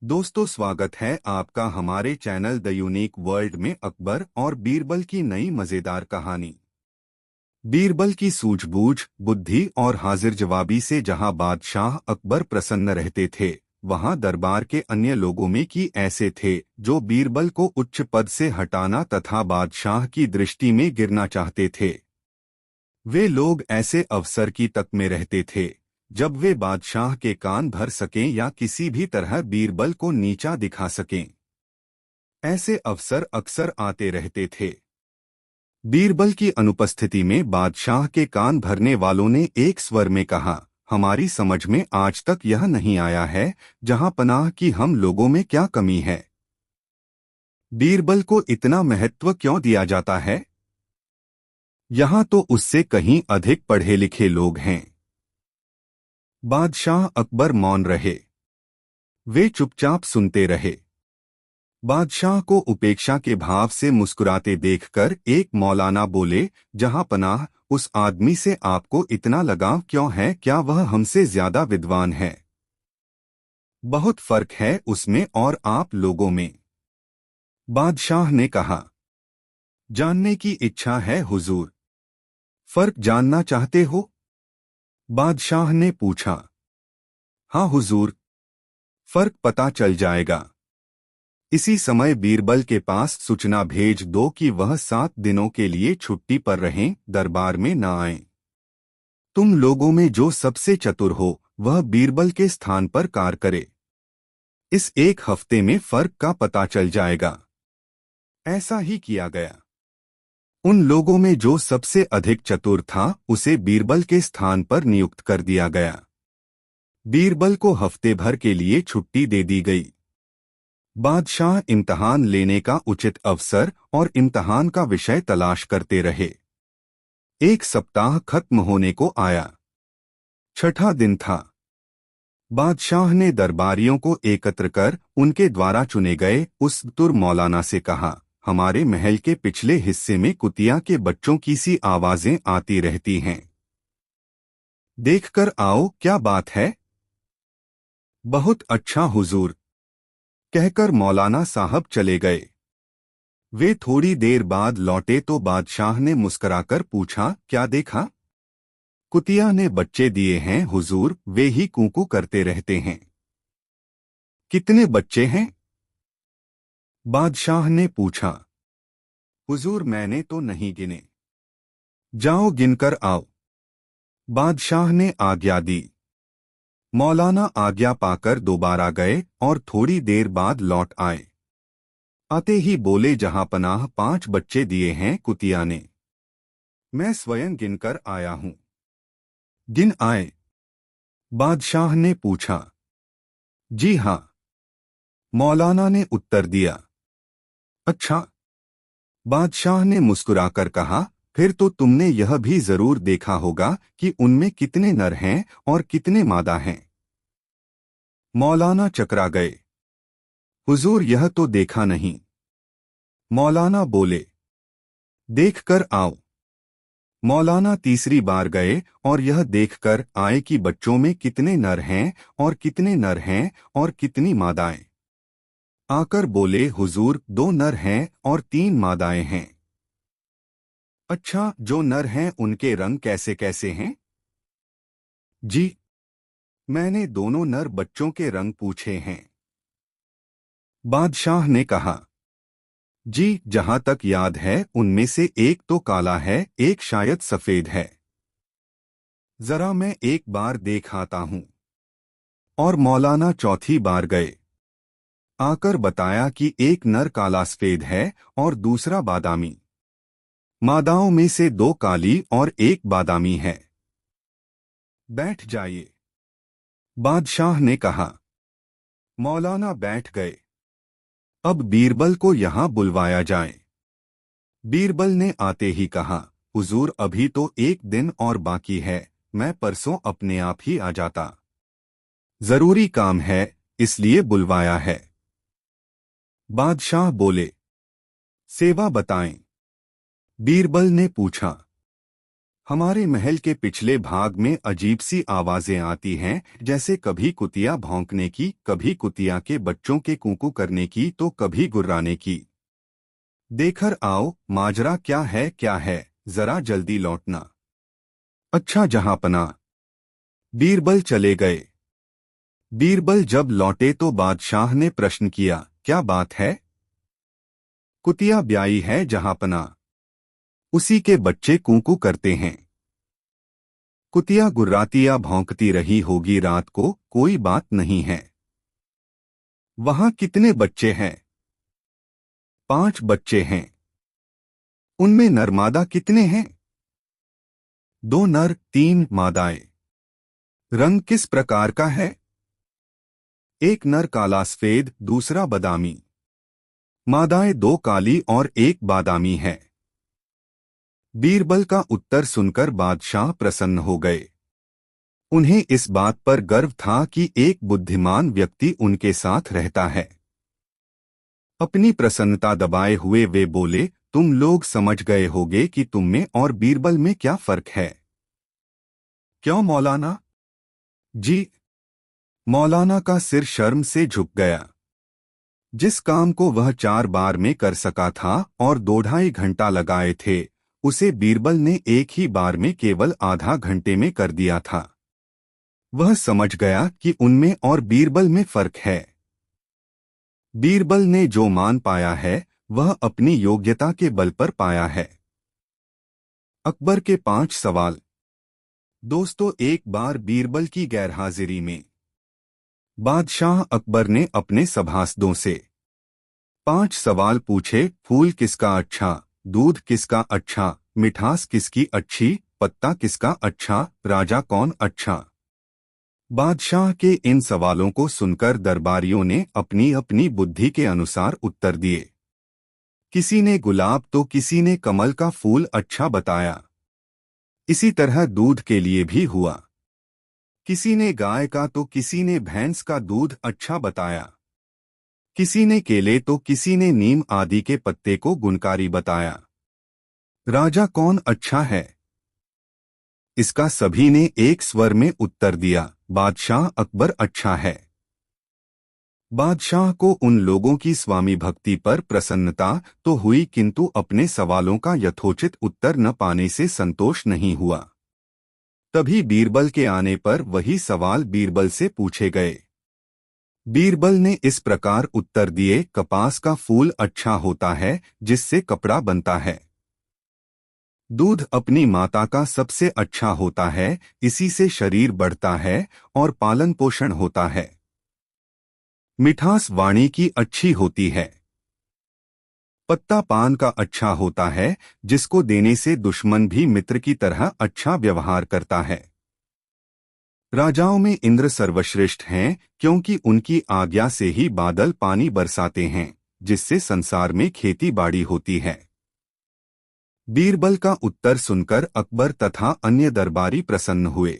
दोस्तों, स्वागत है आपका हमारे चैनल द यूनिक वर्ल्ड में अकबर और बीरबल की नई मजेदार कहानी। बीरबल की सूझबूझ, बुद्धि और हाजिर जवाबी से जहां बादशाह अकबर प्रसन्न रहते थे, वहां दरबार के अन्य लोगों में की ऐसे थे जो बीरबल को उच्च पद से हटाना तथा बादशाह की दृष्टि में गिरना चाहते थे। वे लोग ऐसे अवसर की तक में रहते थे जब वे बादशाह के कान भर सकें या किसी भी तरह बीरबल को नीचा दिखा सकें। ऐसे अवसर अक्सर आते रहते थे। बीरबल की अनुपस्थिति में बादशाह के कान भरने वालों ने एक स्वर में कहा, हमारी समझ में आज तक यह नहीं आया है जहां पनाह की हम लोगों में क्या कमी है। बीरबल को इतना महत्व क्यों दिया जाता है? यहाँ तो उससे कहीं अधिक पढ़े लिखे लोग हैं। बादशाह अकबर मौन रहे। वे चुपचाप सुनते रहे। बादशाह को उपेक्षा के भाव से मुस्कुराते देखकर एक मौलाना बोले, जहां पनाह, उस आदमी से आपको इतना लगाव क्यों है? क्या वह हमसे ज्यादा विद्वान है? बहुत फर्क है उसमें और आप लोगों में। बादशाह ने कहा, जानने की इच्छा है हुजूर। फर्क जानना चाहते हो? बादशाह ने पूछा। हाँ हुजूर, फर्क पता चल जाएगा। इसी समय बीरबल के पास सूचना भेज दो कि वह 7 दिनों के लिए छुट्टी पर रहें, दरबार में न आएं। तुम लोगों में जो सबसे चतुर हो वह बीरबल के स्थान पर कार्य करे। इस एक हफ्ते में फर्क का पता चल जाएगा। ऐसा ही किया गया। उन लोगों में जो सबसे अधिक चतुर था उसे बीरबल के स्थान पर नियुक्त कर दिया गया। बीरबल को हफ्ते भर के लिए छुट्टी दे दी गई। बादशाह इम्तहान लेने का उचित अवसर और इम्तहान का विषय तलाश करते रहे। एक सप्ताह खत्म होने को आया। 6ठा दिन था। बादशाह ने दरबारियों को एकत्र कर उनके द्वारा चुने गए उस तुर मौलाना से कहा, हमारे महल के पिछले हिस्से में कुतिया के बच्चों की सी आवाजें आती रहती हैं। देखकर आओ, क्या बात है? बहुत अच्छा हुजूर, कहकर मौलाना साहब चले गए। वे थोड़ी देर बाद लौटे तो बादशाह ने मुस्कुराकर पूछा, क्या देखा? कुतिया ने बच्चे दिए हैं हुजूर, वे ही कूकू करते रहते हैं। कितने बच्चे हैं? बादशाह ने पूछा। हुजूर, मैंने तो नहीं गिने। जाओ गिनकर आओ। बादशाह ने आज्ञा दी। मौलाना आज्ञा पाकर दोबारा गए और थोड़ी देर बाद लौट आए। आते ही बोले, जहां पनाह 5 बच्चे दिए हैं कुतिया ने। मैं स्वयं गिनकर आया हूं। गिन आए? बादशाह ने पूछा। जी हां, मौलाना ने उत्तर दिया। अच्छा। बादशाह ने मुस्कुराकर कहा, फिर तो तुमने यह भी जरूर देखा होगा कि उनमें कितने नर हैं और कितने मादा हैं। मौलाना चकरा गए। हुजूर, यह तो देखा नहीं। मौलाना बोले, देखकर आओ। मौलाना तीसरी बार गए और यह देखकर आए कि बच्चों में कितने नर हैं और कितने नर हैं और कितनी मादाएं। आकर बोले, हुजूर, 2 नर हैं और 3 मादाएं हैं। अच्छा, जो नर हैं उनके रंग कैसे कैसे हैं? जी, मैंने दोनों नर बच्चों के रंग पूछे हैं। बादशाह ने कहा। जी, जहां तक याद है उनमें से एक तो काला है, एक शायद सफेद है। जरा मैं एक बार देख आता हूं। और मौलाना चौथी बार गए। आकर बताया कि एक नर काला सफेद है और दूसरा बादामी। मादाओं में से 2 काली और एक बादामी है। बैठ जाइए, बादशाह ने कहा। मौलाना बैठ गए। अब बीरबल को यहां बुलवाया जाए। बीरबल ने आते ही कहा, हुजूर, अभी तो 1 दिन और बाकी है, मैं परसों अपने आप ही आ जाता। जरूरी काम है, इसलिए बुलवाया है। बादशाह बोले, सेवा बताएं। बीरबल ने पूछा। हमारे महल के पिछले भाग में अजीब सी आवाजें आती हैं, जैसे कभी कुतिया भौंकने की, कभी कुतिया के बच्चों के कूकू करने की, तो कभी गुर्राने की। देखकर आओ, माजरा क्या है, जरा जल्दी लौटना। अच्छा जहांपना। बीरबल चले गए। बीरबल जब लौटे तो बादशाह ने प्रश्न किया, क्या बात है? कुतिया ब्याई है जहांपना। उसी के बच्चे कूकू करते हैं। कुतिया गुर्राती या भौंकती रही होगी रात को, कोई बात नहीं है। वहां कितने बच्चे हैं? 5 बच्चे हैं। उनमें नरमादा कितने हैं? 2 नर, 3 मादाएं। रंग किस प्रकार का है? एक नर काला सफेद, दूसरा बादामी। मादाएं 2 काली और 1 बादामी है। बीरबल का उत्तर सुनकर बादशाह प्रसन्न हो गए। उन्हें इस बात पर गर्व था कि एक बुद्धिमान व्यक्ति उनके साथ रहता है। अपनी प्रसन्नता दबाए हुए वे बोले, तुम लोग समझ गए होगे कि तुम में और बीरबल में क्या फर्क है। क्यों मौलाना जी? मौलाना का सिर शर्म से झुक गया। जिस काम को वह 4 बार में कर सका था और 2-2.5 घंटा लगाए थे, उसे बीरबल ने एक ही बार में केवल आधा घंटे में कर दिया था। वह समझ गया कि उनमें और बीरबल में फर्क है। बीरबल ने जो मान पाया है, वह अपनी योग्यता के बल पर पाया है। अकबर के 5 सवाल। दोस्तों, एक बार बीरबल की गैरहाजिरी में बादशाह अकबर ने अपने सभासदों से 5 सवाल पूछे। फूल किसका अच्छा, दूध किसका अच्छा, मिठास किसकी अच्छी, पत्ता किसका अच्छा, राजा कौन अच्छा। बादशाह के इन सवालों को सुनकर दरबारियों ने अपनी अपनी बुद्धि के अनुसार उत्तर दिए। किसी ने गुलाब तो किसी ने कमल का फूल अच्छा बताया। इसी तरह दूध के लिए भी हुआ। किसी ने गाय का तो किसी ने भैंस का दूध अच्छा बताया। किसी ने केले तो किसी ने नीम आदि के पत्ते को गुणकारी बताया। राजा कौन अच्छा है? इसका सभी ने एक स्वर में उत्तर दिया, बादशाह अकबर अच्छा है। बादशाह को उन लोगों की स्वामी भक्ति पर प्रसन्नता तो हुई, किंतु अपने सवालों का यथोचित उत्तर न पाने से संतोष नहीं हुआ। तभी बीरबल के आने पर वही सवाल बीरबल से पूछे गए। बीरबल ने इस प्रकार उत्तर दिए, कपास का फूल अच्छा होता है, जिससे कपड़ा बनता है। दूध अपनी माता का सबसे अच्छा होता है, इसी से शरीर बढ़ता है और पालन पोषण होता है। मिठास वाणी की अच्छी होती है। पत्ता पान का अच्छा होता है, जिसको देने से दुश्मन भी मित्र की तरह अच्छा व्यवहार करता है। राजाओं में इंद्र सर्वश्रेष्ठ हैं, क्योंकि उनकी आज्ञा से ही बादल पानी बरसाते हैं, जिससे संसार में खेती बाड़ी होती है। बीरबल का उत्तर सुनकर अकबर तथा अन्य दरबारी प्रसन्न हुए।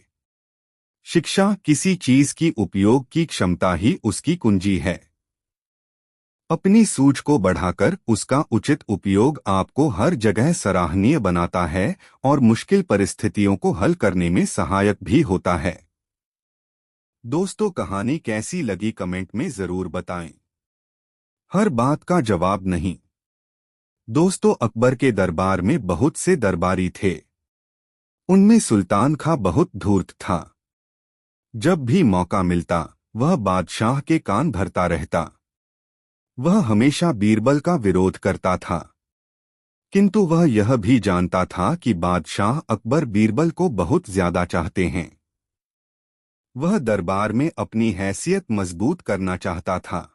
शिक्षा, किसी चीज की उपयोग की क्षमता ही उसकी कुंजी है। अपनी सूझ को बढ़ाकर उसका उचित उपयोग आपको हर जगह सराहनीय बनाता है और मुश्किल परिस्थितियों को हल करने में सहायक भी होता है। दोस्तों, कहानी कैसी लगी कमेंट में जरूर बताएं। हर बात का जवाब नहीं। दोस्तों, अकबर के दरबार में बहुत से दरबारी थे। उनमें सुल्तान खां बहुत धूर्त था। जब भी मौका मिलता, वह बादशाह के कान भरता रहता। वह हमेशा बीरबल का विरोध करता था, किंतु वह यह भी जानता था कि बादशाह अकबर बीरबल को बहुत ज्यादा चाहते हैं। वह दरबार में अपनी हैसियत मजबूत करना चाहता था।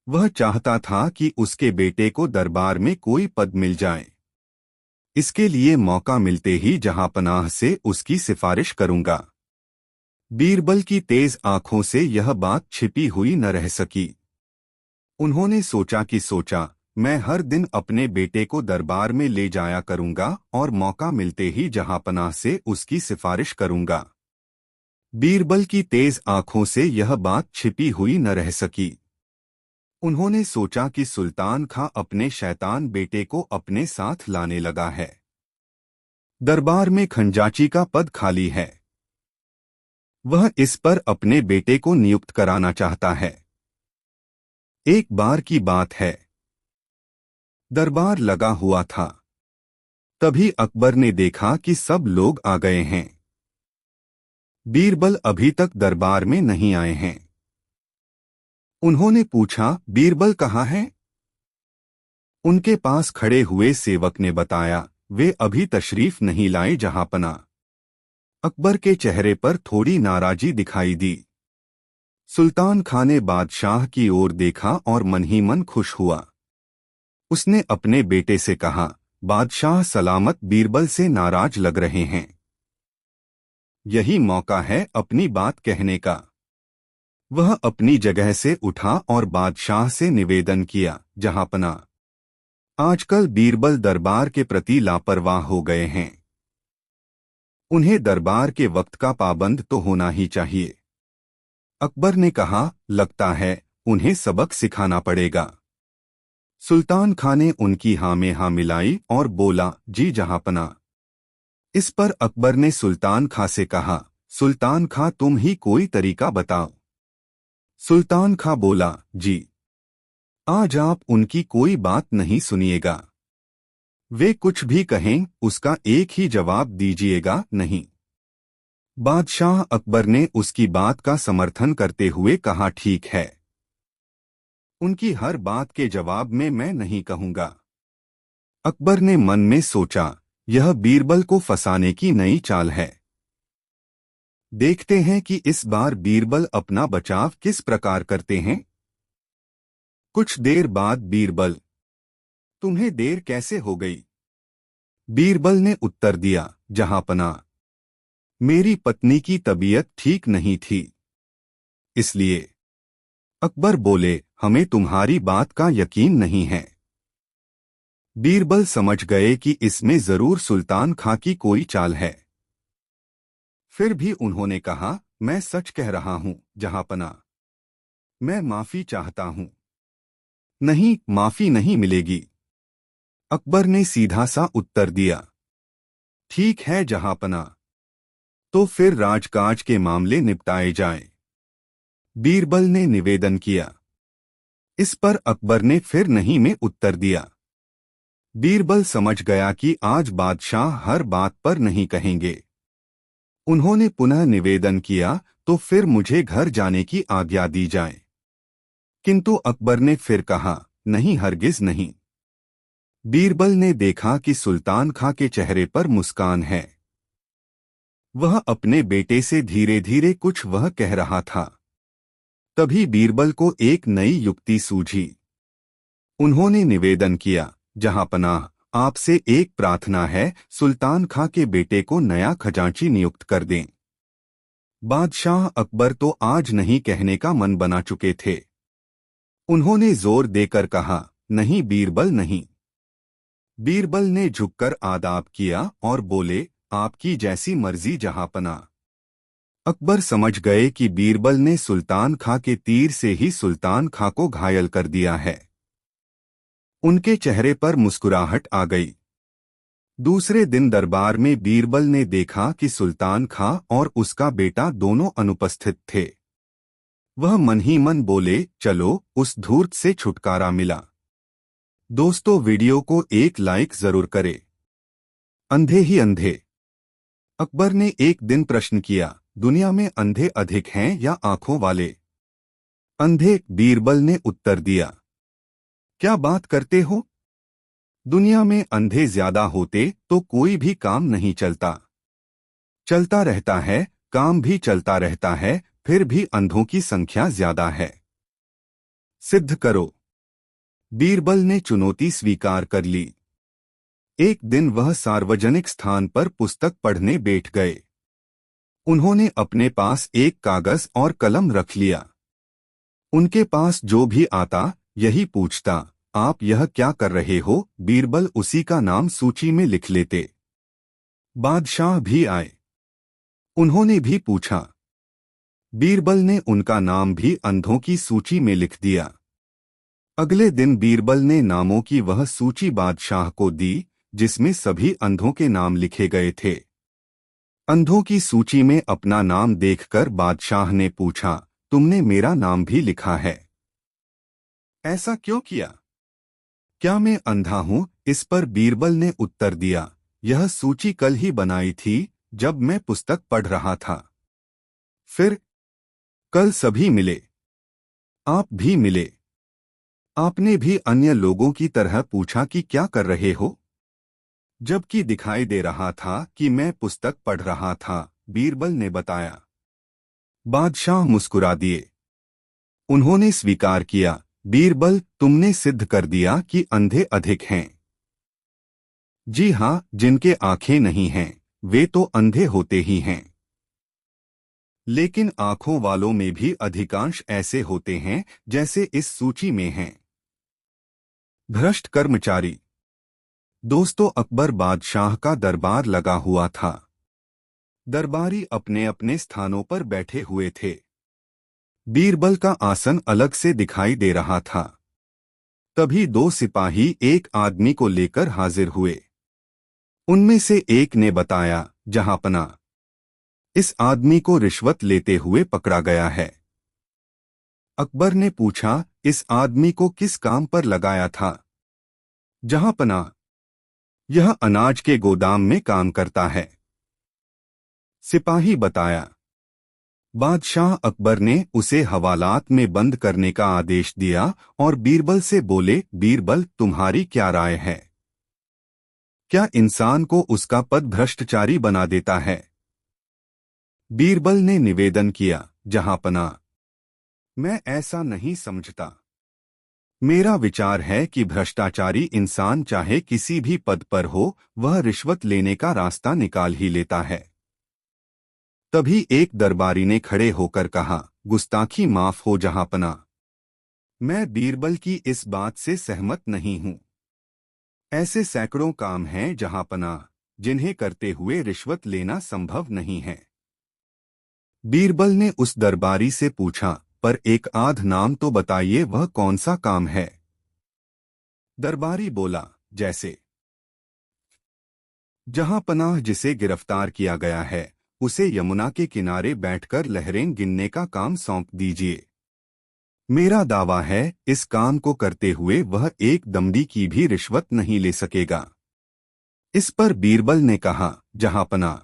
वह चाहता था कि उसके बेटे को दरबार में कोई पद मिल जाए। इसके लिए मौका मिलते ही जहांपनाह से उसकी सिफारिश करूंगा। बीरबल की तेज आंखों से यह बात छिपी हुई न रह सकी। उन्होंने सोचा कि मैं हर दिन अपने बेटे को दरबार में ले जाया करूंगा और मौका मिलते ही जहांपनाह से उसकी सिफारिश करूंगा। बीरबल की तेज आंखों से यह बात छिपी हुई न रह सकी। उन्होंने सोचा कि सुल्तान खां अपने शैतान बेटे को अपने साथ लाने लगा है। दरबार में खंजाची का पद खाली है। वह इस पर अपने बेटे को नियुक्त कराना चाहता है। एक बार की बात है, दरबार लगा हुआ था। तभी अकबर ने देखा कि सब लोग आ गए हैं। बीरबल अभी तक दरबार में नहीं आए हैं। उन्होंने पूछा, बीरबल कहाँ हैं? उनके पास खड़े हुए सेवक ने बताया, वे अभी तशरीफ नहीं लाए जहांपना। अकबर के चेहरे पर थोड़ी नाराजी दिखाई दी। सुल्तान खां ने बादशाह की ओर देखा और मन ही मन खुश हुआ। उसने अपने बेटे से कहा, बादशाह सलामत बीरबल से नाराज लग रहे हैं। यही मौका है अपनी बात कहने का। वह अपनी जगह से उठा और बादशाह से निवेदन किया, जहांपना, आजकल बीरबल दरबार के प्रति लापरवाह हो गए हैं। उन्हें दरबार के वक्त का पाबंद तो होना ही चाहिए। अकबर ने कहा, लगता है उन्हें सबक सिखाना पड़ेगा। सुल्तान खां ने उनकी हाँ में हाँ मिलाई और बोला, जी जहांपना। इस पर अकबर ने सुल्तान खां से कहा, सुल्तान खां तुम ही कोई तरीका बताओ। सुल्तान खां बोला, जी, आज आप उनकी कोई बात नहीं सुनिएगा। वे कुछ भी कहें उसका एक ही जवाब दीजिएगा, नहीं। बादशाह अकबर ने उसकी बात का समर्थन करते हुए कहा, ठीक है, उनकी हर बात के जवाब में मैं नहीं कहूंगा। अकबर ने मन में सोचा, यह बीरबल को फंसाने की नई चाल है। देखते हैं कि इस बार बीरबल अपना बचाव किस प्रकार करते हैं। कुछ देर बाद बीरबल, तुम्हें देर कैसे हो गई? बीरबल ने उत्तर दिया, जहांपना, मेरी पत्नी की तबीयत ठीक नहीं थी, इसलिए। अकबर बोले, हमें तुम्हारी बात का यकीन नहीं है। बीरबल समझ गए कि इसमें जरूर सुल्तान खां की कोई चाल है। फिर भी उन्होंने कहा, मैं सच कह रहा हूं जहांपना, मैं माफी चाहता हूं। नहीं, माफी नहीं मिलेगी। अकबर ने सीधा सा उत्तर दिया। ठीक है जहांपना, तो फिर राजकाज के मामले निपटाए जाएं। बीरबल ने निवेदन किया। इस पर अकबर ने फिर नहीं में उत्तर दिया। बीरबल समझ गया कि आज बादशाह हर बात पर नहीं कहेंगे। उन्होंने पुनः निवेदन किया, तो फिर मुझे घर जाने की आज्ञा दी जाए। किंतु अकबर ने फिर कहा, नहीं, हरगिज नहीं। बीरबल ने देखा कि सुल्तान खां के चेहरे पर मुस्कान है। वह अपने बेटे से धीरे धीरे कुछ वह कह रहा था। तभी बीरबल को एक नई युक्ति सूझी। उन्होंने निवेदन किया, जहांपनाह, आपसे एक प्रार्थना है, सुल्तान खां के बेटे को नया खजांची नियुक्त कर दें। बादशाह अकबर तो आज नहीं कहने का मन बना चुके थे। उन्होंने जोर देकर कहा, नहीं बीरबल, नहीं। बीरबल ने झुककर आदाब किया और बोले, आपकी जैसी मर्जी जहांपना। अकबर समझ गए कि बीरबल ने सुल्तान खां के तीर से ही सुल्तान खां को घायल कर दिया है। उनके चेहरे पर मुस्कुराहट आ गई। दूसरे दिन दरबार में बीरबल ने देखा कि सुल्तान खां और उसका बेटा दोनों अनुपस्थित थे। वह मन ही मन बोले, चलो उस धूर्त से छुटकारा मिला। दोस्तों, वीडियो को एक लाइक जरूर करें। अंधे ही अंधे। अकबर ने एक दिन प्रश्न किया, दुनिया में अंधे अधिक हैं या आंखों वाले? अंधे, बीरबल ने उत्तर दिया। क्या बात करते हो? दुनिया में अंधे ज्यादा होते तो कोई भी काम नहीं चलता। चलता रहता है, काम भी चलता रहता है, फिर भी अंधों की संख्या ज्यादा है। सिद्ध करो। बीरबल ने चुनौती स्वीकार कर ली। एक दिन वह सार्वजनिक स्थान पर पुस्तक पढ़ने बैठ गए। उन्होंने अपने पास एक कागज और कलम रख लिया। उनके पास जो भी आता यही पूछता, आप यह क्या कर रहे हो? बीरबल उसी का नाम सूची में लिख लेते। बादशाह भी आए। उन्होंने भी पूछा। बीरबल ने उनका नाम भी अंधों की सूची में लिख दिया। अगले दिन बीरबल ने नामों की वह सूची बादशाह को दी, जिसमें सभी अंधों के नाम लिखे गए थे। अंधों की सूची में अपना नाम देखकर बादशाह ने पूछा, तुमने मेरा नाम भी लिखा है? ऐसा क्यों किया? क्या मैं अंधा हूं? इस पर बीरबल ने उत्तर दिया, यह सूची कल ही बनाई थी जब मैं पुस्तक पढ़ रहा था। फिर कल सभी मिले, आप भी मिले। आपने भी अन्य लोगों की तरह पूछा कि क्या कर रहे हो, जबकि दिखाई दे रहा था कि मैं पुस्तक पढ़ रहा था, बीरबल ने बताया। बादशाह मुस्कुरा दिए। उन्होंने स्वीकार किया, बीरबल, तुमने सिद्ध कर दिया कि अंधे अधिक हैं। जी हाँ, जिनके आंखें नहीं हैं वे तो अंधे होते ही हैं। लेकिन आंखों वालों में भी अधिकांश ऐसे होते हैं जैसे इस सूची में हैं। भ्रष्ट कर्मचारी। दोस्तों, अकबर बादशाह का दरबार लगा हुआ था। दरबारी अपने अपने स्थानों पर बैठे हुए थे। बीरबल का आसन अलग से दिखाई दे रहा था। तभी दो सिपाही एक आदमी को लेकर हाजिर हुए। उनमें से एक ने बताया, जहांपना, इस आदमी को रिश्वत लेते हुए पकड़ा गया है। अकबर ने पूछा, इस आदमी को किस काम पर लगाया था? जहांपना, यह अनाज के गोदाम में काम करता है। सिपाही बताया। बादशाह अकबर ने उसे हवालात में बंद करने का आदेश दिया और बीरबल से बोले, बीरबल, तुम्हारी क्या राय है? क्या इंसान को उसका पद भ्रष्टाचारी बना देता है? बीरबल ने निवेदन किया, जहांपना, मैं ऐसा नहीं समझता। मेरा विचार है कि भ्रष्टाचारी इंसान चाहे किसी भी पद पर हो, वह रिश्वत लेने का रास्ता निकाल ही लेता है। तभी एक दरबारी ने खड़े होकर कहा, गुस्ताखी माफ हो जहांपना, मैं बीरबल की इस बात से सहमत नहीं हूं। ऐसे सैकड़ों काम हैं जहांपना, जिन्हें करते हुए रिश्वत लेना संभव नहीं है। बीरबल ने उस दरबारी से पूछा, पर एक आध नाम तो बताइए, वह कौन सा काम है? दरबारी बोला, जैसे, जहांपनाह, जिसे गिरफ्तार किया गया है उसे यमुना के किनारे बैठकर लहरें गिनने का काम सौंप दीजिए। मेरा दावा है इस काम को करते हुए वह एक दमड़ी की भी रिश्वत नहीं ले सकेगा। इस पर बीरबल ने कहा, जहांपना,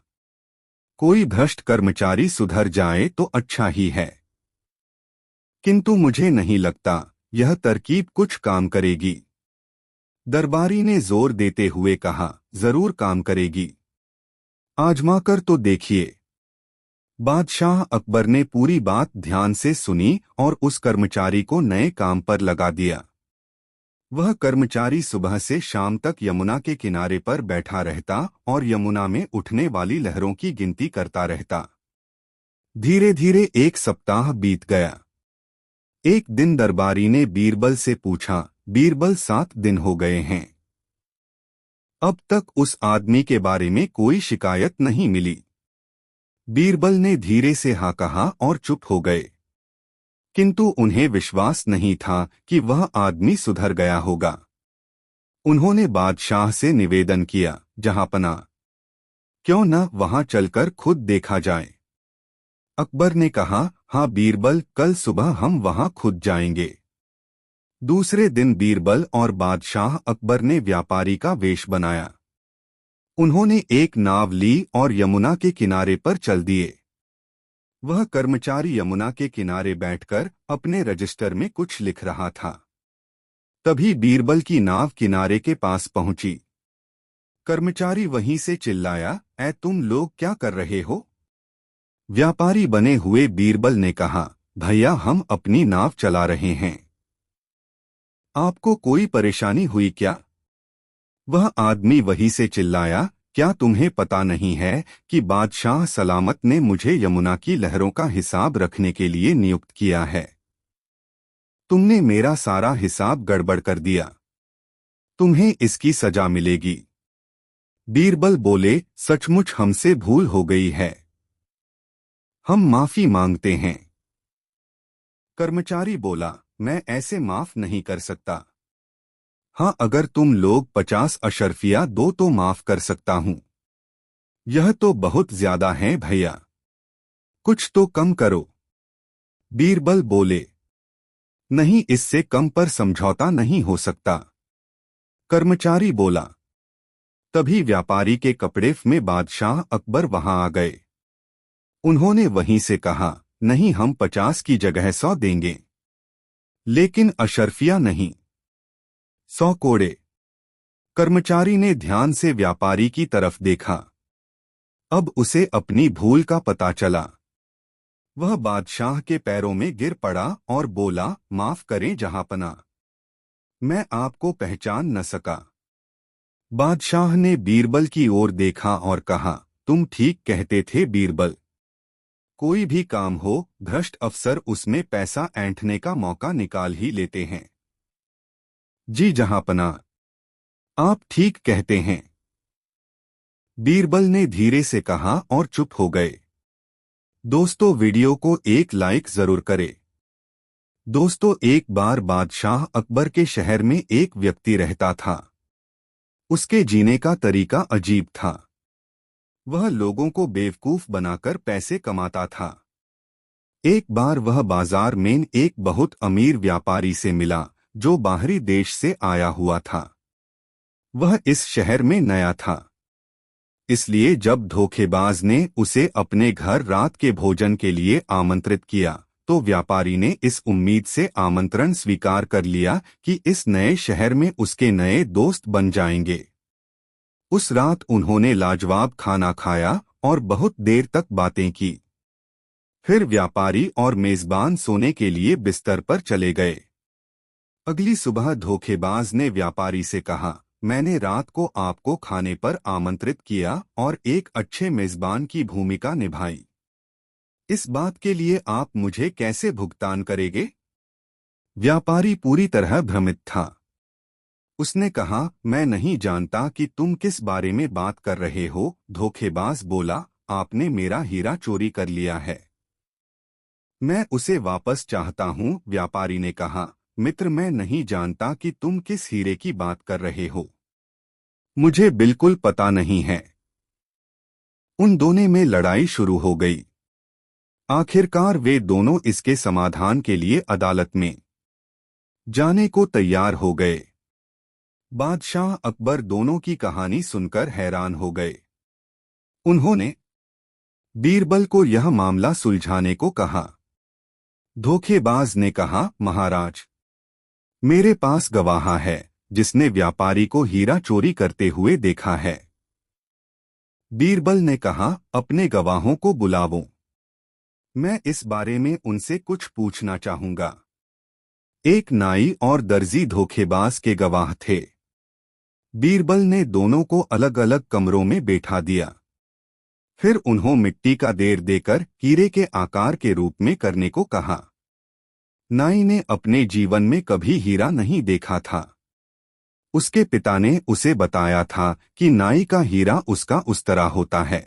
कोई भ्रष्ट कर्मचारी सुधर जाए तो अच्छा ही है, किंतु मुझे नहीं लगता यह तरकीब कुछ काम करेगी। दरबारी ने जोर देते हुए कहा, जरूर काम करेगी, आजमाकर तो देखिए। बादशाह अकबर ने पूरी बात ध्यान से सुनी और उस कर्मचारी को नए काम पर लगा दिया। वह कर्मचारी सुबह से शाम तक यमुना के किनारे पर बैठा रहता और यमुना में उठने वाली लहरों की गिनती करता रहता। धीरे धीरे एक सप्ताह बीत गया। एक दिन दरबारी ने बीरबल से पूछा, बीरबल, 7 दिन हो गए हैं, अब तक उस आदमी के बारे में कोई शिकायत नहीं मिली। बीरबल ने धीरे से हाँ कहा और चुप हो गए। किंतु उन्हें विश्वास नहीं था कि वह आदमी सुधर गया होगा। उन्होंने बादशाह से निवेदन किया, जहांपना, क्यों न वहां चलकर खुद देखा जाए? अकबर ने कहा, हाँ बीरबल, कल सुबह हम वहां खुद जाएंगे। दूसरे दिन बीरबल और बादशाह अकबर ने व्यापारी का वेश बनाया। उन्होंने एक नाव ली और यमुना के किनारे पर चल दिए। वह कर्मचारी यमुना के किनारे बैठकर अपने रजिस्टर में कुछ लिख रहा था। तभी बीरबल की नाव किनारे के पास पहुंची। कर्मचारी वहीं से चिल्लाया, ऐ तुम लोग क्या कर रहे हो? व्यापारी बने हुए बीरबल ने कहा, भैया, हम अपनी नाव चला रहे हैं, आपको कोई परेशानी हुई क्या? वह आदमी वहीं से चिल्लाया, क्या तुम्हें पता नहीं है कि बादशाह सलामत ने मुझे यमुना की लहरों का हिसाब रखने के लिए नियुक्त किया है? तुमने मेरा सारा हिसाब गड़बड़ कर दिया, तुम्हें इसकी सजा मिलेगी। बीरबल बोले, सचमुच हमसे भूल हो गई है, हम माफी मांगते हैं। कर्मचारी बोला, मैं ऐसे माफ नहीं कर सकता। हाँ, अगर तुम लोग 50 अशर्फिया दो तो माफ कर सकता हूँ। यह तो बहुत ज्यादा है भैया, कुछ तो कम करो। बीरबल बोले, नहीं, इससे कम पर समझौता नहीं हो सकता। कर्मचारी बोला। तभी व्यापारी के कपड़े में बादशाह अकबर वहां आ गए। उन्होंने वहीं से कहा, नहीं, हम 50 की जगह 100 देंगे, लेकिन अशर्फिया नहीं, 100 कोड़े। कर्मचारी ने ध्यान से व्यापारी की तरफ देखा। अब उसे अपनी भूल का पता चला। वह बादशाह के पैरों में गिर पड़ा और बोला, माफ करें जहांपना, मैं आपको पहचान न सका। बादशाह ने बीरबल की ओर देखा और कहा, तुम ठीक कहते थे बीरबल। कोई भी काम हो, भ्रष्ट अफसर उसमें पैसा ऐंठने का मौका निकाल ही लेते हैं। जी जहांपना, आप ठीक कहते हैं, बीरबल ने धीरे से कहा और चुप हो गए। दोस्तों, वीडियो को एक लाइक जरूर करें। दोस्तों, एक बार बादशाह अकबर के शहर में एक व्यक्ति रहता था। उसके जीने का तरीका अजीब था। वह लोगों को बेवकूफ बनाकर पैसे कमाता था। एक बार वह बाजार में एक बहुत अमीर व्यापारी से मिला जो बाहरी देश से आया हुआ था। वह इस शहर में नया था, इसलिए जब धोखेबाज ने उसे अपने घर रात के भोजन के लिए आमंत्रित किया तो व्यापारी ने इस उम्मीद से आमंत्रण स्वीकार कर लिया कि इस नए शहर में उसके नए दोस्त बन जाएंगे। उस रात उन्होंने लाजवाब खाना खाया और बहुत देर तक बातें की। फिर व्यापारी और मेजबान सोने के लिए बिस्तर पर चले गए। अगली सुबह धोखेबाज ने व्यापारी से कहा, मैंने रात को आपको खाने पर आमंत्रित किया और एक अच्छे मेजबान की भूमिका निभाई। इस बात के लिए आप मुझे कैसे भुगतान करेंगे? व्यापारी पूरी तरह भ्रमित था। उसने कहा, मैं नहीं जानता कि तुम किस बारे में बात कर रहे हो। धोखेबाज बोला, आपने मेरा हीरा चोरी कर लिया है, मैं उसे वापस चाहता हूँ। व्यापारी ने कहा, मित्र, मैं नहीं जानता कि तुम किस हीरे की बात कर रहे हो, मुझे बिल्कुल पता नहीं है। उन दोनों में लड़ाई शुरू हो गई। आखिरकार वे दोनों इसके समाधान के लिए अदालत में जाने को तैयार हो गए। बादशाह अकबर दोनों की कहानी सुनकर हैरान हो गए। उन्होंने बीरबल को यह मामला सुलझाने को कहा। धोखेबाज ने कहा, महाराज, मेरे पास गवाह है जिसने व्यापारी को हीरा चोरी करते हुए देखा है। बीरबल ने कहा, अपने गवाहों को बुलाओ, मैं इस बारे में उनसे कुछ पूछना चाहूंगा। एक नाई और दर्जी धोखेबाज के गवाह थे। बीरबल ने दोनों को अलग अलग कमरों में बैठा दिया। फिर उन्होंने मिट्टी का ढेर देकर हीरे के आकार के रूप में करने को कहा। नाई ने अपने जीवन में कभी हीरा नहीं देखा था। उसके पिता ने उसे बताया था कि नाई का हीरा उसका उस तरह होता है।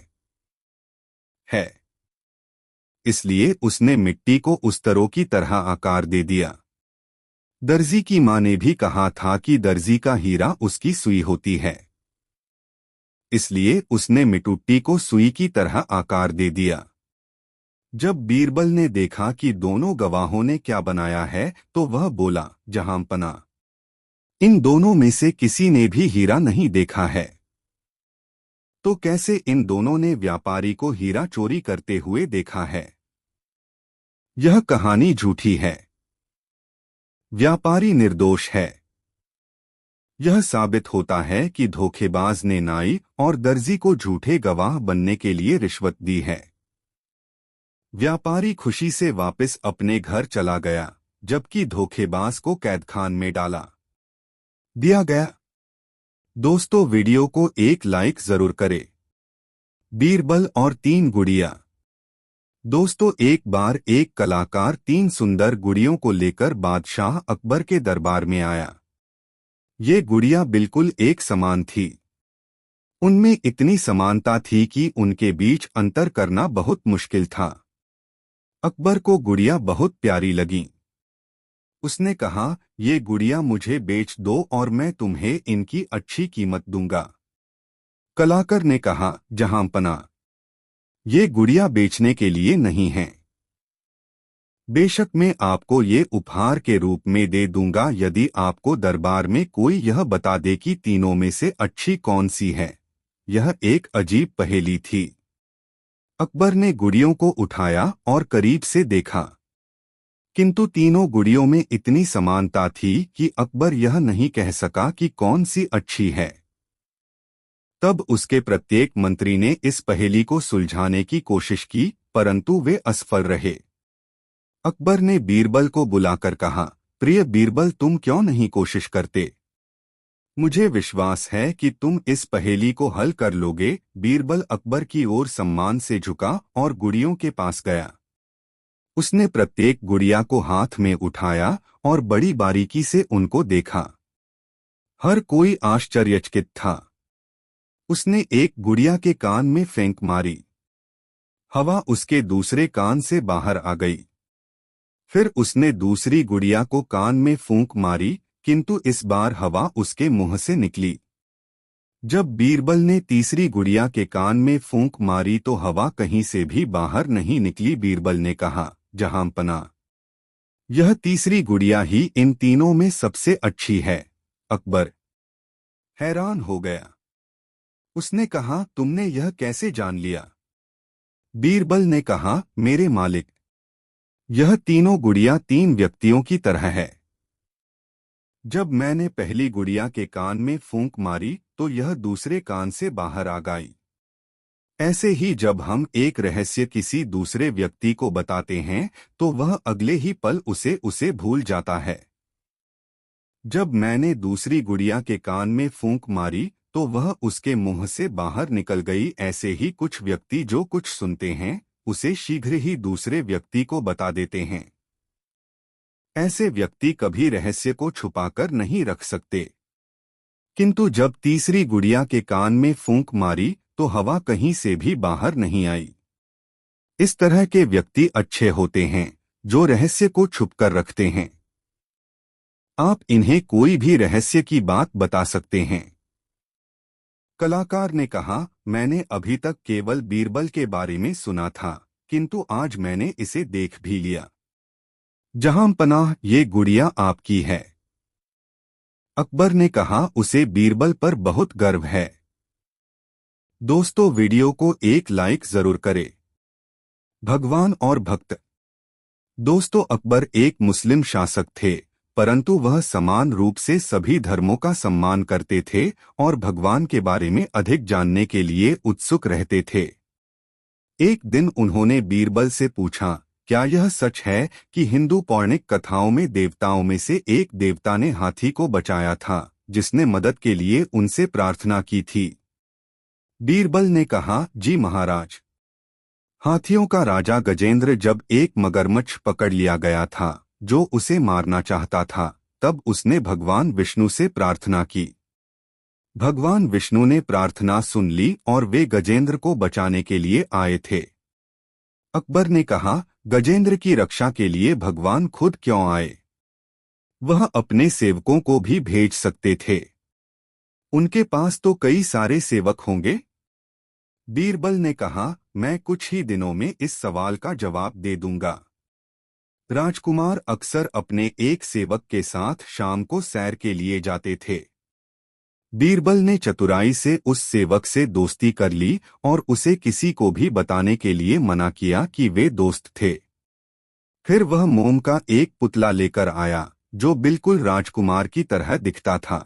इसलिए उसने मिट्टी को उस तरह की तरह आकार दे दिया। दर्जी की मां ने भी कहा था कि दर्जी का हीरा उसकी सुई होती है, इसलिए उसने मिट्टी को सुई की तरह आकार दे दिया। जब बीरबल ने देखा कि दोनों गवाहों ने क्या बनाया है तो वह बोला, जहांपना, इन दोनों में से किसी ने भी हीरा नहीं देखा है, तो कैसे इन दोनों ने व्यापारी को हीरा चोरी करते हुए देखा है? यह कहानी झूठी है। व्यापारी निर्दोष है। यह साबित होता है कि धोखेबाज ने नाई और दर्जी को झूठे गवाह बनने के लिए रिश्वत दी है। व्यापारी खुशी से वापस अपने घर चला गया, जबकि धोखेबाज को कैदखान में डाला दिया गया। दोस्तों, वीडियो को एक लाइक जरूर करें। बीरबल और 3 गुड़िया। दोस्तों, एक बार एक कलाकार 3 सुंदर गुड़ियों को लेकर बादशाह अकबर के दरबार में आया। ये गुड़िया बिल्कुल एक समान थी। उनमें इतनी समानता थी कि उनके बीच अंतर करना बहुत मुश्किल था। अकबर को गुड़िया बहुत प्यारी लगी। उसने कहा, ये गुड़िया मुझे बेच दो और मैं तुम्हें इनकी अच्छी कीमत दूंगा। कलाकार ने कहा, जहांपना, ये गुड़िया बेचने के लिए नहीं है। बेशक मैं आपको ये उपहार के रूप में दे दूंगा यदि आपको दरबार में कोई यह बता दे कि तीनों में से अच्छी कौन सी है। यह एक अजीब पहेली थी। अकबर ने गुड़ियों को उठाया और करीब से देखा, किंतु तीनों गुड़ियों में इतनी समानता थी कि अकबर यह नहीं कह सका कि कौन सी अच्छी है। तब उसके प्रत्येक मंत्री ने इस पहेली को सुलझाने की कोशिश की, परंतु वे असफल रहे। अकबर ने बीरबल को बुलाकर कहा, प्रिय बीरबल, तुम क्यों नहीं कोशिश करते? मुझे विश्वास है कि तुम इस पहेली को हल कर लोगे। बीरबल अकबर की ओर सम्मान से झुका और गुड़ियों के पास गया। उसने प्रत्येक गुड़िया को हाथ में उठाया और बड़ी बारीकी से उनको देखा। हर कोई आश्चर्यचकित था। उसने एक गुड़िया के कान में फेंक मारी। हवा उसके दूसरे कान से बाहर आ गई। फिर उसने दूसरी गुड़िया को कान में फूंक मारी, किंतु इस बार हवा उसके मुंह से निकली। जब बीरबल ने तीसरी गुड़िया के कान में फूंक मारी तो हवा कहीं से भी बाहर नहीं निकली। बीरबल ने कहा, जहांपना, यह तीसरी गुड़िया ही इन तीनों में सबसे अच्छी है। अकबर हैरान हो गया। उसने कहा, तुमने यह कैसे जान लिया? बीरबल ने कहा, मेरे मालिक, यह तीनों गुड़िया तीन व्यक्तियों की तरह है। जब मैंने पहली गुड़िया के कान में फूंक मारी तो यह दूसरे कान से बाहर आ गई। ऐसे ही जब हम एक रहस्य किसी दूसरे व्यक्ति को बताते हैं तो वह अगले ही पल उसे भूल जाता है। जब मैंने दूसरी गुड़िया के कान में फूंक मारी तो वह उसके मुंह से बाहर निकल गई। ऐसे ही कुछ व्यक्ति जो कुछ सुनते हैं उसे शीघ्र ही दूसरे व्यक्ति को बता देते हैं। ऐसे व्यक्ति कभी रहस्य को छुपाकर नहीं रख सकते। किंतु जब तीसरी गुड़िया के कान में फूंक मारी तो हवा कहीं से भी बाहर नहीं आई। इस तरह के व्यक्ति अच्छे होते हैं जो रहस्य को छुपकर रखते हैं। आप इन्हें कोई भी रहस्य की बात बता सकते हैं। कलाकार ने कहा, मैंने अभी तक केवल बीरबल के बारे में सुना था, किंतु आज मैंने इसे देख भी लिया। जहांपनाह, ये गुड़िया आपकी है। अकबर ने कहा, उसे बीरबल पर बहुत गर्व है। दोस्तों, वीडियो को एक लाइक जरूर करें। भगवान और भक्त। दोस्तों, अकबर एक मुस्लिम शासक थे, परंतु वह समान रूप से सभी धर्मों का सम्मान करते थे और भगवान के बारे में अधिक जानने के लिए उत्सुक रहते थे। एक दिन उन्होंने बीरबल से पूछा, क्या यह सच है कि हिंदू पौराणिक कथाओं में देवताओं में से एक देवता ने हाथी को बचाया था जिसने मदद के लिए उनसे प्रार्थना की थी? बीरबल ने कहा, जी महाराज। हाथियों का राजा गजेंद्र जब एक मगरमच्छ पकड़ लिया गया था जो उसे मारना चाहता था, तब उसने भगवान विष्णु से प्रार्थना की। भगवान विष्णु ने प्रार्थना सुन ली और वे गजेंद्र को बचाने के लिए आए थे। अकबर ने कहा, गजेंद्र की रक्षा के लिए भगवान खुद क्यों आए? वह अपने सेवकों को भी भेज सकते थे। उनके पास तो कई सारे सेवक होंगे। बीरबल ने कहा, मैं कुछ ही दिनों में इस सवाल का जवाब दे दूंगा। राजकुमार अक्सर अपने एक सेवक के साथ शाम को सैर के लिए जाते थे। बीरबल ने चतुराई से उस सेवक से दोस्ती कर ली और उसे किसी को भी बताने के लिए मना किया कि वे दोस्त थे। फिर वह मोम का एक पुतला लेकर आया जो बिल्कुल राजकुमार की तरह दिखता था।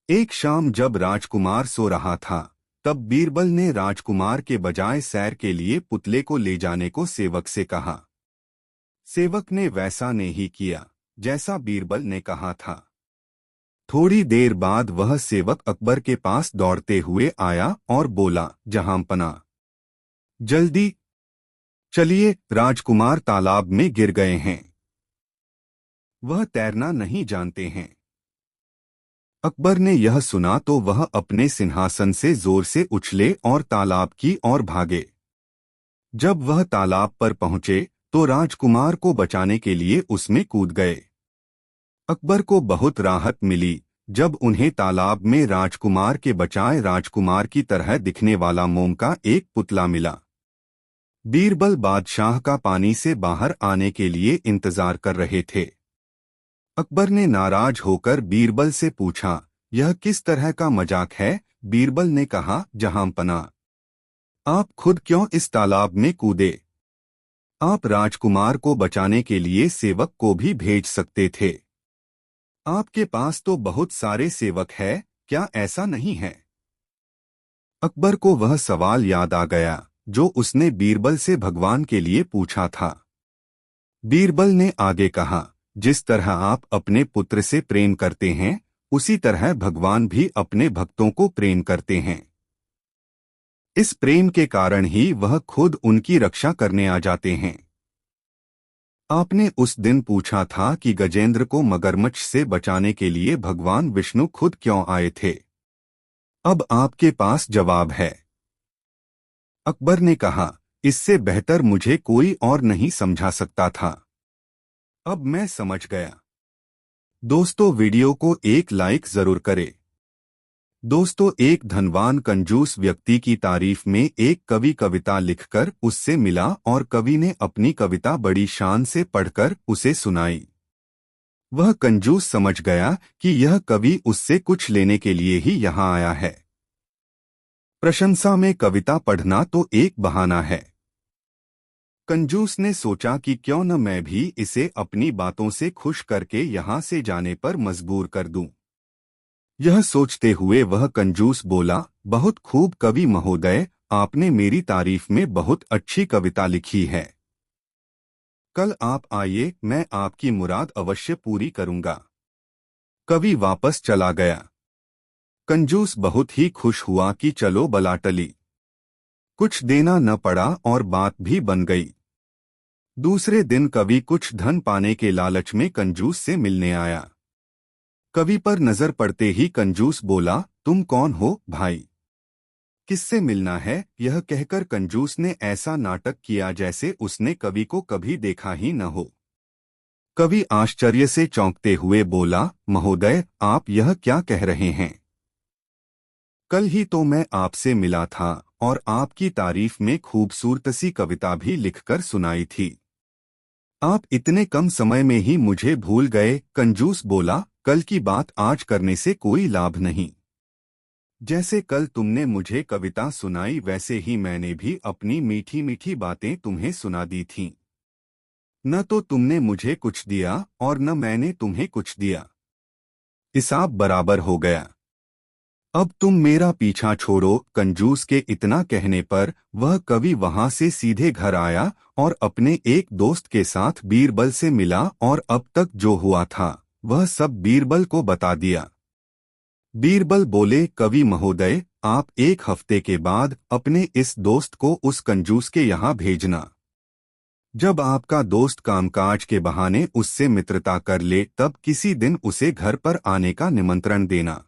एक शाम जब राजकुमार सो रहा था तब बीरबल ने राजकुमार के बजाय सैर के लिए पुतले को ले जाने को सेवक से कहा। सेवक ने वैसा ने ही किया जैसा बीरबल ने कहा था। थोड़ी देर बाद वह सेवक अकबर के पास दौड़ते हुए आया और बोला, जहांपना, जल्दी चलिए, राजकुमार तालाब में गिर गए हैं। वह तैरना नहीं जानते हैं। अकबर ने यह सुना तो वह अपने सिंहासन से जोर से उछले और तालाब की ओर भागे। जब वह तालाब पर पहुंचे तो राजकुमार को बचाने के लिए उसमें कूद गए। अकबर को बहुत राहत मिली जब उन्हें तालाब में राजकुमार के बजाय राजकुमार की तरह दिखने वाला मोम का एक पुतला मिला। बीरबल बादशाह का पानी से बाहर आने के लिए इंतजार कर रहे थे। अकबर ने नाराज होकर बीरबल से पूछा, यह किस तरह का मजाक है? बीरबल ने कहा, जहांपना, आप खुद क्यों इस तालाब में कूदे? आप राजकुमार को बचाने के लिए सेवक को भी भेज सकते थे। आपके पास तो बहुत सारे सेवक हैं, क्या ऐसा नहीं है? अकबर को वह सवाल याद आ गया जो उसने बीरबल से भगवान के लिए पूछा था। बीरबल ने आगे कहा, जिस तरह आप अपने पुत्र से प्रेम करते हैं, उसी तरह भगवान भी अपने भक्तों को प्रेम करते हैं। इस प्रेम के कारण ही वह खुद उनकी रक्षा करने आ जाते हैं। आपने उस दिन पूछा था कि गजेंद्र को मगरमच्छ से बचाने के लिए भगवान विष्णु खुद क्यों आए थे। अब आपके पास जवाब है। अकबर ने कहा, इससे बेहतर मुझे कोई और नहीं समझा सकता था। अब मैं समझ गया। दोस्तों, वीडियो को एक लाइक जरूर करें। दोस्तों, एक धनवान कंजूस व्यक्ति की तारीफ में एक कवि कविता लिखकर उससे मिला और कवि ने अपनी कविता बड़ी शान से पढ़कर उसे सुनाई। वह कंजूस समझ गया कि यह कवि उससे कुछ लेने के लिए ही यहाँ आया है। प्रशंसा में कविता पढ़ना तो एक बहाना है। कंजूस ने सोचा कि क्यों न मैं भी इसे अपनी बातों से खुश करके यहाँ से जाने पर मजबूर कर दूं। यह सोचते हुए वह कंजूस बोला, बहुत खूब कवि महोदय, आपने मेरी तारीफ में बहुत अच्छी कविता लिखी है। कल आप आइए, मैं आपकी मुराद अवश्य पूरी करूंगा। कवि वापस चला गया। कंजूस बहुत ही खुश हुआ कि चलो बला टली। कुछ देना न पड़ा और बात भी बन गई। दूसरे दिन कवि कुछ धन पाने के लालच में कंजूस से मिलने आया। कवि पर नजर पड़ते ही कंजूस बोला, तुम कौन हो भाई? किससे मिलना है? यह कहकर कंजूस ने ऐसा नाटक किया जैसे उसने कवि को कभी देखा ही न हो। कवि आश्चर्य से चौंकते हुए बोला, महोदय, आप यह क्या कह रहे हैं? कल ही तो मैं आपसे मिला था और आपकी तारीफ में खूबसूरत सी कविता भी लिखकर सुनाई थी। आप इतने कम समय में ही मुझे भूल गए। कंजूस बोला, कल की बात आज करने से कोई लाभ नहीं। जैसे कल तुमने मुझे कविता सुनाई वैसे ही मैंने भी अपनी मीठी मीठी बातें तुम्हें सुना दी थीं। न तो तुमने मुझे कुछ दिया और न मैंने तुम्हें कुछ दिया। हिसाब बराबर हो गया। अब तुम मेरा पीछा छोड़ो। कंजूस के इतना कहने पर वह कवि वहां से सीधे घर आया और अपने एक दोस्त के साथ बीरबल से मिला और अब तक जो हुआ था वह सब बीरबल को बता दिया। बीरबल बोले, कवि महोदय, आप एक हफ्ते के बाद अपने इस दोस्त को उस कंजूस के यहाँ भेजना। जब आपका दोस्त कामकाज के बहाने उससे मित्रता कर ले तब किसी दिन उसे घर पर आने का निमंत्रण देना।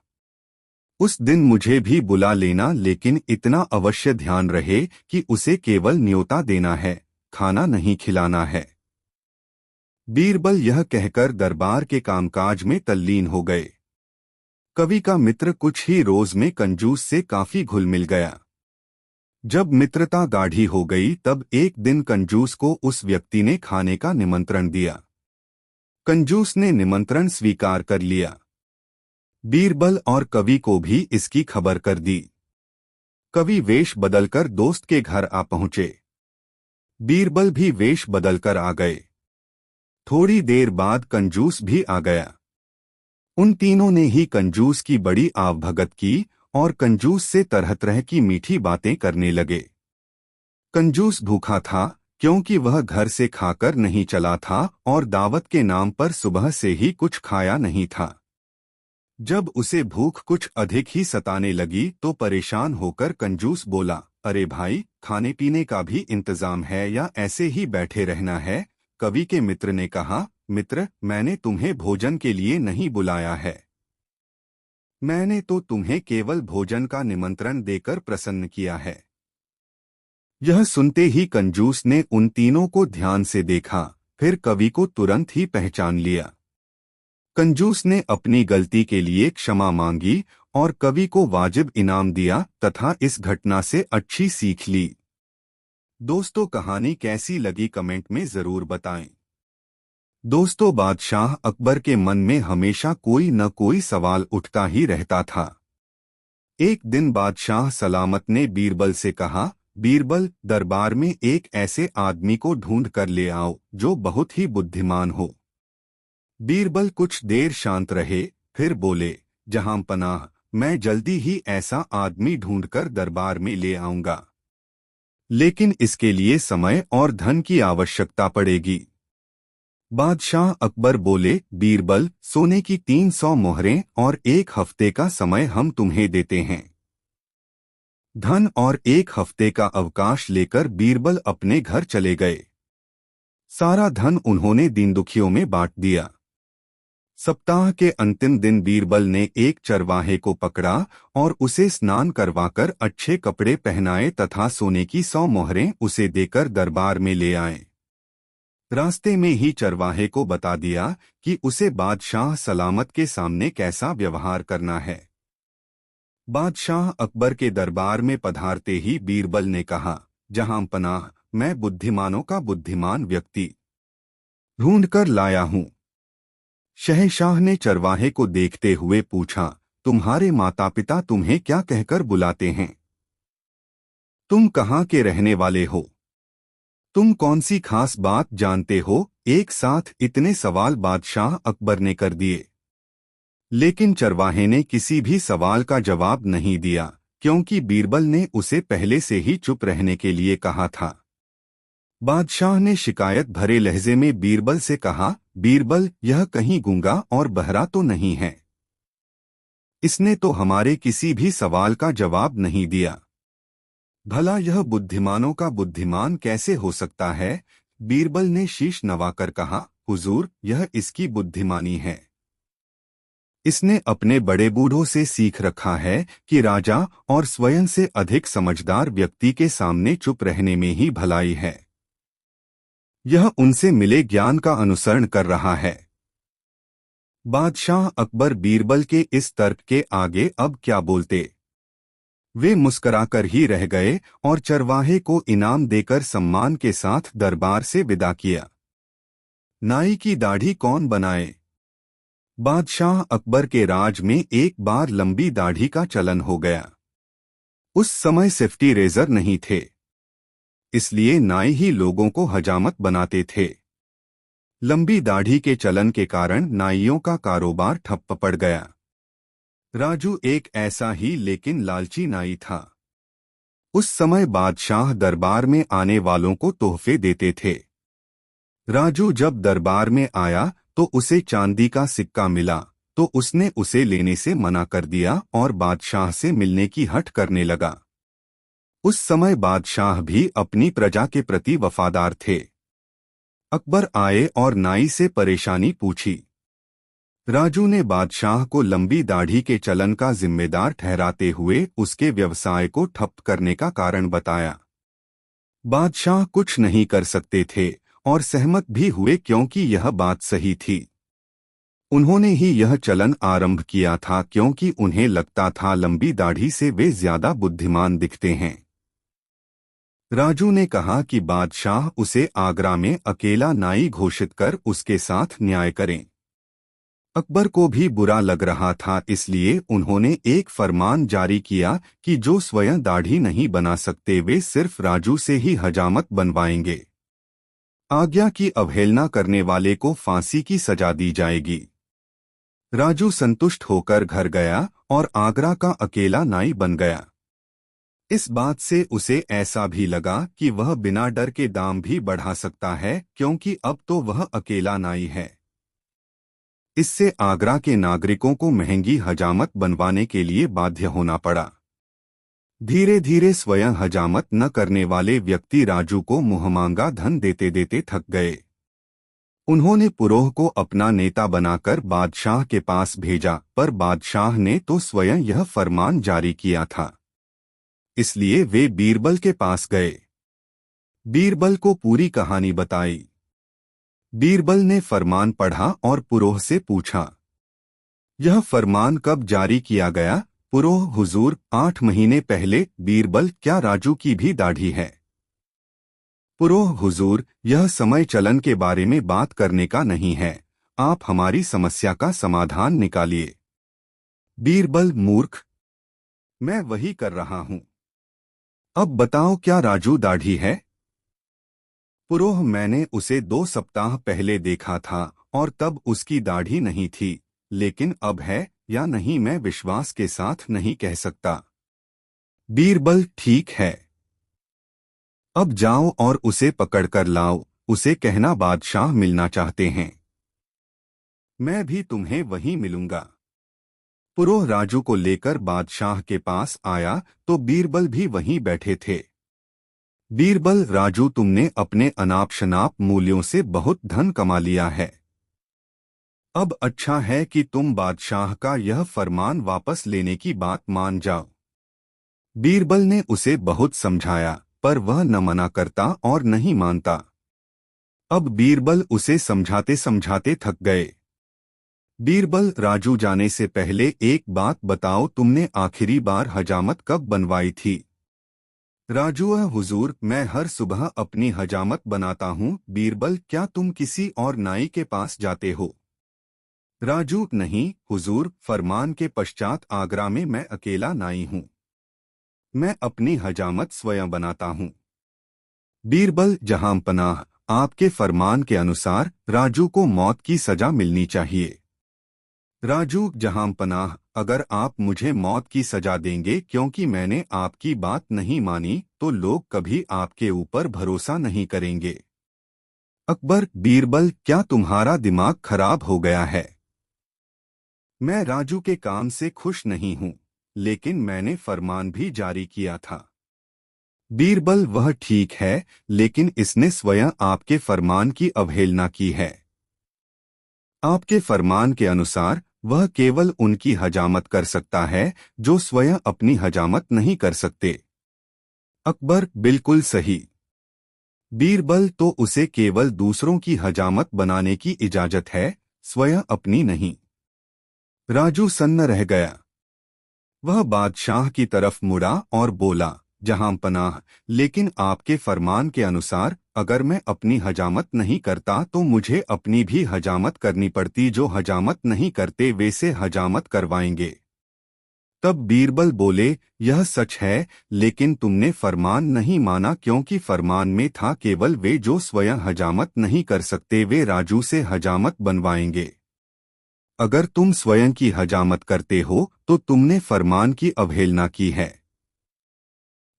उस दिन मुझे भी बुला लेना, लेकिन इतना अवश्य ध्यान रहे कि उसे केवल न्योता देना है, खाना नहीं खिलाना है। बीरबल यह कहकर दरबार के कामकाज में तल्लीन हो गए। कवि का मित्र कुछ ही रोज में कंजूस से काफी घुल मिल गया। जब मित्रता गाढ़ी हो गई तब एक दिन कंजूस को उस व्यक्ति ने खाने का निमंत्रण दिया। कंजूस ने निमंत्रण स्वीकार कर लिया। बीरबल और कवि को भी इसकी खबर कर दी। कवि वेश बदलकर दोस्त के घर आ पहुंचे। बीरबल भी वेश बदलकर आ गए। थोड़ी देर बाद कंजूस भी आ गया। उन तीनों ने ही कंजूस की बड़ी आवभगत की और कंजूस से तरह तरह की मीठी बातें करने लगे। कंजूस भूखा था क्योंकि वह घर से खाकर नहीं चला था और दावत के नाम पर सुबह से ही कुछ खाया नहीं था। जब उसे भूख कुछ अधिक ही सताने लगी तो परेशान होकर कंजूस बोला, अरे भाई, खाने पीने का भी इंतजाम है या ऐसे ही बैठे रहना है? कवि के मित्र ने कहा, मित्र, मैंने तुम्हें भोजन के लिए नहीं बुलाया है। मैंने तो तुम्हें केवल भोजन का निमंत्रण देकर प्रसन्न किया है। यह सुनते ही कंजूस ने उन तीनों को ध्यान से देखा, फिर कवि को तुरंत ही पहचान लिया। कंजूस ने अपनी गलती के लिए क्षमा मांगी और कवि को वाजिब इनाम दिया तथा इस घटना से अच्छी सीख ली। दोस्तों, कहानी कैसी लगी कमेंट में जरूर बताएं। दोस्तों, बादशाह अकबर के मन में हमेशा कोई न कोई सवाल उठता ही रहता था। एक दिन बादशाह सलामत ने बीरबल से कहा, बीरबल, दरबार में एक ऐसे आदमी को ढूंढ कर ले आओ जो बहुत ही बुद्धिमान हो। बीरबल कुछ देर शांत रहे, फिर बोले, जहां पनाह, मैं जल्दी ही ऐसा आदमी ढूंढकर दरबार में ले आऊंगा, लेकिन इसके लिए समय और धन की आवश्यकता पड़ेगी। बादशाह अकबर बोले, बीरबल, सोने की 300 मोहरें और 1 हफ्ते का समय हम तुम्हें देते हैं। धन और 1 हफ्ते का अवकाश लेकर बीरबल अपने घर चले गए। सारा धन उन्होंने दीन दुखियों में बांट दिया। सप्ताह के अंतिम दिन बीरबल ने एक चरवाहे को पकड़ा और उसे स्नान करवाकर अच्छे कपड़े पहनाए तथा सोने की 100 मोहरें उसे देकर दरबार में ले आए। रास्ते में ही चरवाहे को बता दिया कि उसे बादशाह सलामत के सामने कैसा व्यवहार करना है। बादशाह अकबर के दरबार में पधारते ही बीरबल ने कहा, जहां पनाह, मैं बुद्धिमानों का बुद्धिमान व्यक्ति ढूंढकर लाया हूं। शहंशाह ने चरवाहे को देखते हुए पूछा, तुम्हारे माता पिता तुम्हें क्या कहकर बुलाते हैं? तुम कहाँ के रहने वाले हो? तुम कौन सी खास बात जानते हो? एक साथ इतने सवाल बादशाह अकबर ने कर दिए, लेकिन चरवाहे ने किसी भी सवाल का जवाब नहीं दिया, क्योंकि बीरबल ने उसे पहले से ही चुप रहने के लिए कहा था। बादशाह ने शिकायत भरे लहजे में बीरबल से कहा, बीरबल, यह कहीं गूंगा और बहरा तो नहीं है। इसने तो हमारे किसी भी सवाल का जवाब नहीं दिया। भला यह बुद्धिमानों का बुद्धिमान कैसे हो सकता है? बीरबल ने शीश नवाकर कहा, हुजूर, यह इसकी बुद्धिमानी है। इसने अपने बड़े बूढ़ों से सीख रखा है कि राजा और स्वयं से अधिक समझदार व्यक्ति के सामने चुप रहने में ही भलाई है। यह उनसे मिले ज्ञान का अनुसरण कर रहा है। बादशाह अकबर बीरबल के इस तर्क के आगे अब क्या बोलते। वे मुस्कराकर ही रह गए और चरवाहे को इनाम देकर सम्मान के साथ दरबार से विदा किया। नाई की दाढ़ी कौन बनाए? बादशाह अकबर के राज में एक बार लंबी दाढ़ी का चलन हो गया। उस समय सेफ्टी रेजर नहीं थे, इसलिए नाई ही लोगों को हजामत बनाते थे। लंबी दाढ़ी के चलन के कारण नाइयों का कारोबार ठप्प पड़ गया। राजू एक ऐसा ही लेकिन लालची नाई था। उस समय बादशाह दरबार में आने वालों को तोहफे देते थे। राजू जब दरबार में आया तो उसे चांदी का सिक्का मिला, तो उसने उसे लेने से मना कर दिया और बादशाह से मिलने की हठ करने लगा। उस समय बादशाह भी अपनी प्रजा के प्रति वफादार थे। अकबर आए और नाई से परेशानी पूछी। राजू ने बादशाह को लंबी दाढ़ी के चलन का जिम्मेदार ठहराते हुए उसके व्यवसाय को ठप करने का कारण बताया। बादशाह कुछ नहीं कर सकते थे और सहमत भी हुए, क्योंकि यह बात सही थी। उन्होंने ही यह चलन आरंभ किया था, क्योंकि उन्हें लगता था लंबी दाढ़ी से वे ज्यादा बुद्धिमान दिखते हैं। राजू ने कहा कि बादशाह उसे आगरा में अकेला नाई घोषित कर उसके साथ न्याय करें। अकबर को भी बुरा लग रहा था, इसलिए उन्होंने एक फरमान जारी किया कि जो स्वयं दाढ़ी नहीं बना सकते वे सिर्फ राजू से ही हजामत बनवाएंगे। आज्ञा की अवहेलना करने वाले को फांसी की सजा दी जाएगी। राजू संतुष्ट होकर घर गया और आगरा का अकेला नाई बन गया। इस बात से उसे ऐसा भी लगा कि वह बिना डर के दाम भी बढ़ा सकता है, क्योंकि अब तो वह अकेला नाई है। इससे आगरा के नागरिकों को महंगी हजामत बनवाने के लिए बाध्य होना पड़ा। धीरे धीरे स्वयं हजामत न करने वाले व्यक्ति राजू को मुहमांगा धन देते देते थक गए। उन्होंने पुरोह को अपना नेता बनाकर बादशाह के पास भेजा, पर बादशाह ने तो स्वयं यह फरमान जारी किया था। इसलिए वे बीरबल के पास गए। बीरबल को पूरी कहानी बताई। बीरबल ने फरमान पढ़ा और पुरोह से पूछा, यह फरमान कब जारी किया गया? पुरोह हुजूर, 8 महीने पहले। बीरबल, क्या राजू की भी दाढ़ी है? पुरोह हुजूर, यह समय चलन के बारे में बात करने का नहीं है, आप हमारी समस्या का समाधान निकालिए। बीरबल, मूर्ख, मैं वही कर रहा हूं। अब बताओ, क्या राजू दाढ़ी है? पुरोह, मैंने उसे 2 सप्ताह पहले देखा था और तब उसकी दाढ़ी नहीं थी, लेकिन अब है या नहीं मैं विश्वास के साथ नहीं कह सकता। बीरबल, ठीक है, अब जाओ और उसे पकड़कर लाओ, उसे कहना बादशाह मिलना चाहते हैं। मैं भी तुम्हें वहीं मिलूंगा। पुरोह राजू को लेकर बादशाह के पास आया तो बीरबल भी वहीं बैठे थे। बीरबल, राजू, तुमने अपने अनाप शनाप मूल्यों से बहुत धन कमा लिया है। अब अच्छा है कि तुम बादशाह का यह फरमान वापस लेने की बात मान जाओ। बीरबल ने उसे बहुत समझाया, पर वह न मना करता और नहीं मानता। अब बीरबल उसे समझाते समझाते थक गए। बीरबल, राजू जाने से पहले एक बात बताओ, तुमने आखिरी बार हजामत कब बनवाई थी? राजू, हुजूर, मैं हर सुबह अपनी हजामत बनाता हूँ। बीरबल, क्या तुम किसी और नाई के पास जाते हो? राजू, नहीं हुजूर, फरमान के पश्चात आगरा में मैं अकेला नाई हूँ। मैं अपनी हजामत स्वयं बनाता हूँ। बीरबल, जहांपनाह, आपके फरमान के अनुसार राजू को मौत की सजा मिलनी चाहिए। राजू, जहांपनाह, अगर आप मुझे मौत की सजा देंगे क्योंकि मैंने आपकी बात नहीं मानी, तो लोग कभी आपके ऊपर भरोसा नहीं करेंगे। अकबर, बीरबल, क्या तुम्हारा दिमाग खराब हो गया है? मैं राजू के काम से खुश नहीं हूं, लेकिन मैंने फरमान भी जारी किया था। बीरबल, वह ठीक है, लेकिन इसने स्वयं आपके फरमान की अवहेलना की है। आपके फरमान के अनुसार वह केवल उनकी हजामत कर सकता है जो स्वयं अपनी हजामत नहीं कर सकते। अकबर, बिल्कुल सही। बीरबल, तो उसे केवल दूसरों की हजामत बनाने की इजाजत है, स्वयं अपनी नहीं। राजू सन्न रह गया। वह बादशाह की तरफ मुड़ा और बोला, जहांपनाह, लेकिन आपके फरमान के अनुसार अगर मैं अपनी हजामत नहीं करता तो मुझे अपनी भी हजामत करनी पड़ती। जो हजामत नहीं करते वे से हजामत करवाएंगे। तब बीरबल बोले, यह सच है, लेकिन तुमने फरमान नहीं माना क्योंकि फरमान में था केवल वे जो स्वयं हजामत नहीं कर सकते वे राजू से हजामत बनवाएंगे। अगर तुम स्वयं की हजामत करते हो तो तुमने फरमान की अवहेलना की है।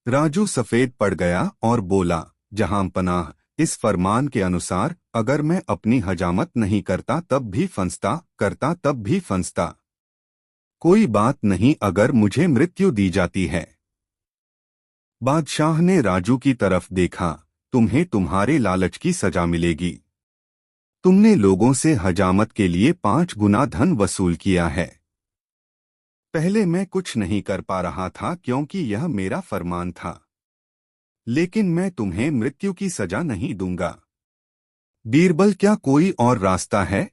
राजू सफेद पड़ गया और बोला, जहांपनाह, इस फरमान के अनुसार अगर मैं अपनी हजामत नहीं करता तब भी फंसता, करता तब भी फंसता। कोई बात नहीं अगर मुझे मृत्यु दी जाती है। बादशाह ने राजू की तरफ देखा, तुम्हें तुम्हारे लालच की सजा मिलेगी। तुमने लोगों से हजामत के लिए 5 गुना धन वसूल किया है। पहले मैं कुछ नहीं कर पा रहा था क्योंकि यह मेरा फरमान था, लेकिन मैं तुम्हें मृत्यु की सजा नहीं दूंगा। बीरबल, क्या कोई और रास्ता है?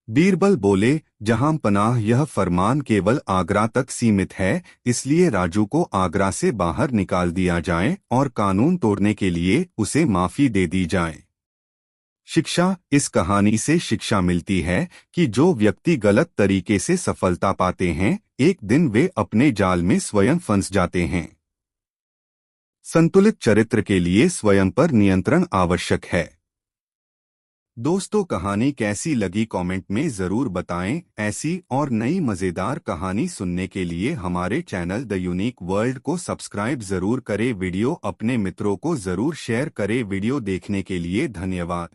बीरबल बोले, जहांपनाह, यह फरमान केवल आगरा तक सीमित है, इसलिए राजू को आगरा से बाहर निकाल दिया जाए और कानून तोड़ने के लिए उसे माफी दे दी जाए। शिक्षा, इस कहानी से शिक्षा मिलती है कि जो व्यक्ति गलत तरीके से सफलता पाते हैं, एक दिन वे अपने जाल में स्वयं फंस जाते हैं। संतुलित चरित्र के लिए स्वयं पर नियंत्रण आवश्यक है। दोस्तों, कहानी कैसी लगी कमेंट में जरूर बताएं। ऐसी और नई मजेदार कहानी सुनने के लिए हमारे चैनल द यूनिक वर्ल्ड को सब्सक्राइब जरूर करें। वीडियो अपने मित्रों को जरूर शेयर करें। वीडियो देखने के लिए धन्यवाद।